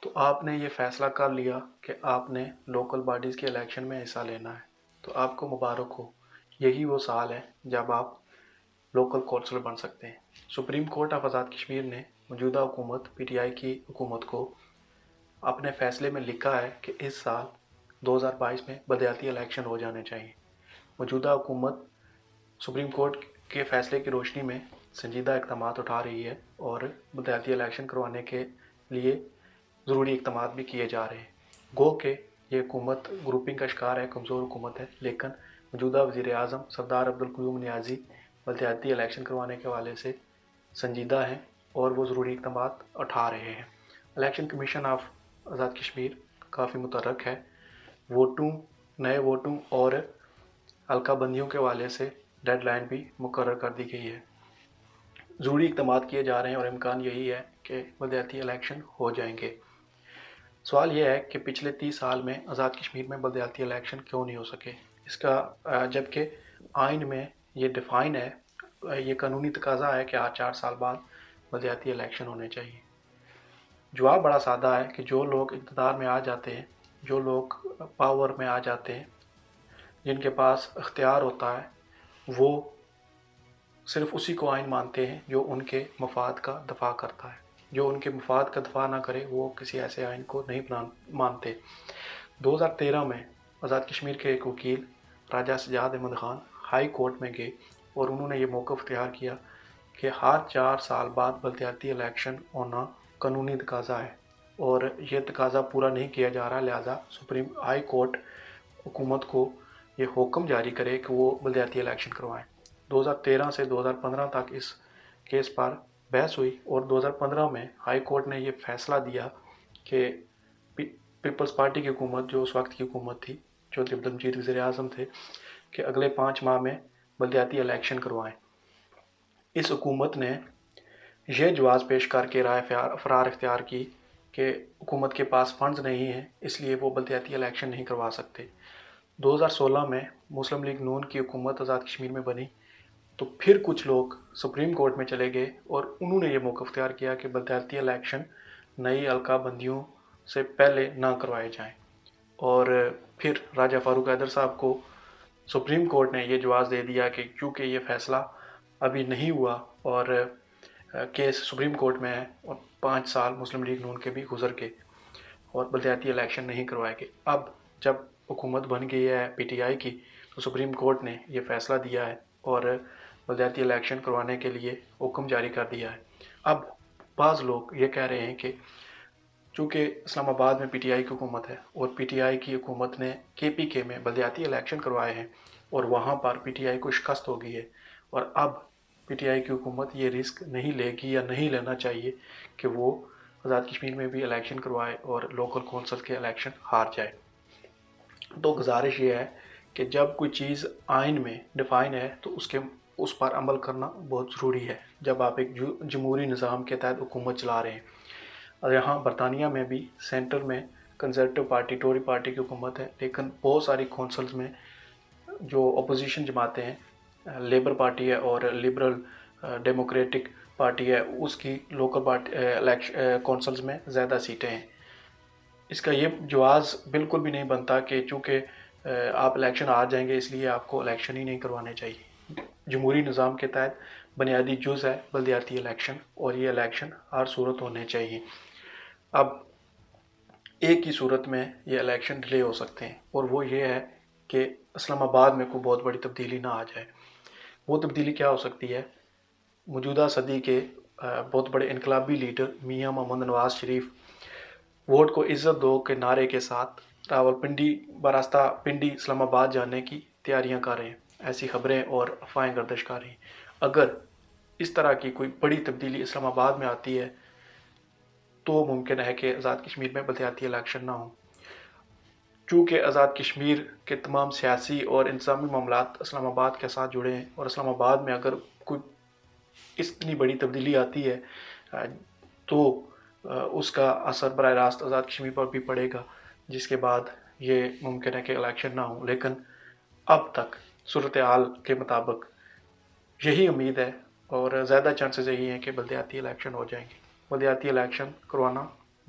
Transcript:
تو آپ نے یہ فیصلہ کر لیا کہ آپ نے لوکل باڈیز کے الیکشن میں حصہ لینا ہے، تو آپ کو مبارک ہو۔ یہی وہ سال ہے جب آپ لوکل کونسلر بن سکتے ہیں۔ Supreme court of Azad Kashmir نے موجودہ حکومت پی ٹی آئی کی حکومت کو اپنے فیصلے میں لکھا ہے کہ اس سال 2022 میں بلدیاتی الیکشن ہو جانے چاہیے۔ موجودہ حکومت سپریم کورٹ کے فیصلے کی روشنی میں سنجیدہ اقدامات اٹھا رہی ہے اور بلدیاتی الیکشن کروانے کے لیے ضروری اقدامات بھی کیے جا رہے ہیں۔ گو کہ یہ حکومت گروپنگ کا شکار ہے، کمزور حکومت ہے، لیکن موجودہ وزیر اعظم سردار عبدالقیوم نیازی بلدیاتی الیکشن کروانے کے حوالے سے سنجیدہ ہیں اور وہ ضروری اقدامات اٹھا رہے ہیں۔ Election commission of Azad Kashmir کافی متحرک ہے۔ نئے ووٹوں اور حلقہ بندیوں کے حوالے سے ڈیڈ لائن بھی مقرر کر دی گئی ہے۔ ضروری اقدامات کیے جا رہے ہیں اور امکان یہی ہے کہ بلدیاتی الیکشن ہو جائیں گے۔ سوال یہ ہے کہ پچھلے 30 سال میں آزاد کشمیر میں بلدیاتی الیکشن کیوں نہیں ہو سکے؟ اس کا جبکہ آئین میں یہ ڈیفائن ہے، یہ قانونی تقاضا ہے کہ 4 سال بعد بلدیاتی الیکشن ہونے چاہیے۔ جواب بڑا سادہ ہے کہ جو لوگ اقتدار میں آ جاتے ہیں، جو لوگ پاور میں آ جاتے ہیں، جن کے پاس اختیار ہوتا ہے، وہ صرف اسی کو آئین مانتے ہیں جو ان کے مفاد کا دفاع کرتا ہے۔ جو ان کے مفاد کا دفاع نہ کرے وہ کسی ایسے آئین کو نہیں مانتے۔ 2013 میں آزاد کشمیر کے ایک وکیل راجہ سجاد احمد خان ہائی کورٹ میں گئے اور انہوں نے یہ موقف اختیار کیا کہ ہر 4 سال بعد بلدیاتی الیکشن ہونا قانونی تقاضا ہے اور یہ تقاضا پورا نہیں کیا جا رہا، لہذا سپریم ہائی کورٹ حکومت کو یہ حکم جاری کرے کہ وہ بلدیاتی الیکشن کروائیں۔ 2013 سے 2015 تک اس کیس پر بحث ہوئی اور 2015 میں ہائی کورٹ نے یہ فیصلہ دیا کہ پیپلز پارٹی کی حکومت، جو اس وقت کی حکومت تھی، چودھری عبد المجید وزیر اعظم تھے، کہ اگلے 5 ماہ میں بلدیاتی الیکشن کروائیں۔ اس حکومت نے یہ جواز پیش کر کے رائے فرار اختیار کی کہ حکومت کے پاس فنڈز نہیں ہیں، اس لیے وہ بلدیاتی الیکشن نہیں کروا سکتے۔ 2016 میں مسلم لیگ نون کی حکومت آزاد کشمیر میں بنی تو پھر کچھ لوگ سپریم کورٹ میں چلے گئے اور انہوں نے یہ موقف اختیار کیا کہ بلدیاتی الیکشن نئی حلقہ بندیوں سے پہلے نہ کروائے جائیں، اور پھر راجہ فاروق حیدر صاحب کو سپریم کورٹ نے یہ جواز دے دیا کہ کیونکہ یہ فیصلہ ابھی نہیں ہوا اور کیس سپریم کورٹ میں ہے اور 5 سال مسلم لیگ نون کے بھی گزر گئے اور بلدیاتی الیکشن نہیں کروائے گئے، اب جب حکومت بن گئی ہے پی ٹی آئی کی تو سپریم کورٹ نے یہ فیصلہ دیا ہے اور بلدیاتی الیکشن کروانے کے لیے حکم جاری کر دیا ہے۔ اب بعض لوگ یہ کہہ رہے ہیں کہ چونکہ اسلام آباد میں پی ٹی آئی کی حکومت ہے اور پی ٹی آئی کی حکومت نے کے پی کے میں بلدیاتی الیکشن کروائے ہیں اور وہاں پر پی ٹی آئی کو شکست ہو گئی ہے، اور اب پی ٹی آئی کی حکومت یہ رسک نہیں لے گی یا نہیں لینا چاہیے کہ وہ آزاد کشمیر میں بھی الیکشن کروائے اور لوکل کونسل کے الیکشن ہار جائے۔ تو گزارش یہ ہے کہ جب کوئی چیز آئین میں ڈیفائن ہے تو اس پر عمل کرنا بہت ضروری ہے جب آپ ایک جمہوری نظام کے تحت حکومت چلا رہے ہیں۔ اور یہاں برطانیہ میں بھی سینٹر میں کنزرویٹو پارٹی، ٹوری پارٹی کی حکومت ہے، لیکن بہت ساری کونسلز میں جو اپوزیشن جماعتیں ہیں، لیبر پارٹی ہے اور لبرل ڈیموکریٹک پارٹی ہے، اس کی لوکل کونسلز میں زیادہ سیٹیں ہیں۔ اس کا یہ جواز بالکل بھی نہیں بنتا کہ چونکہ آپ الیکشن آ جائیں گے اس لیے آپ کو الیکشن ہی نہیں کروانے چاہیے۔ جمہوری نظام کے تحت بنیادی جز ہے بلدیاتی الیکشن اور یہ الیکشن ہر صورت ہونے چاہیے۔ اب ایک ہی صورت میں یہ الیکشن ڈیلے ہو سکتے ہیں اور وہ یہ ہے کہ اسلام آباد میں کوئی بہت بڑی تبدیلی نہ آ جائے۔ وہ تبدیلی کیا ہو سکتی ہے؟ موجودہ صدی کے بہت بڑے انقلابی لیڈر میاں محمد نواز شریف ووٹ کو عزت دو کے نعرے کے ساتھ راولپنڈی براستہ پنڈی اسلام آباد جانے کی تیاریاں کر رہے ہیں، ایسی خبریں اور افواہیں گردش کر رہی ہیں۔ اگر اس طرح کی کوئی بڑی تبدیلی اسلام آباد میں آتی ہے تو ممکن ہے کہ آزاد کشمیر میں بلدیاتی الیکشن نہ ہوں۔ چونکہ آزاد کشمیر کے تمام سیاسی اور انتظامی معاملات اسلام آباد کے ساتھ جڑے ہیں اور اسلام آباد میں اگر کوئی اتنی بڑی تبدیلی آتی ہے تو اس کا اثر براہ راست آزاد کشمیر پر بھی پڑے گا، جس کے بعد یہ ممکن ہے کہ الیکشن نہ ہوں۔ لیکن اب تک صورتحال کے مطابق یہی امید ہے اور زیادہ چانسز یہی ہیں کہ بلدیاتی الیکشن ہو جائیں گے۔ بلدیاتی الیکشن کروانا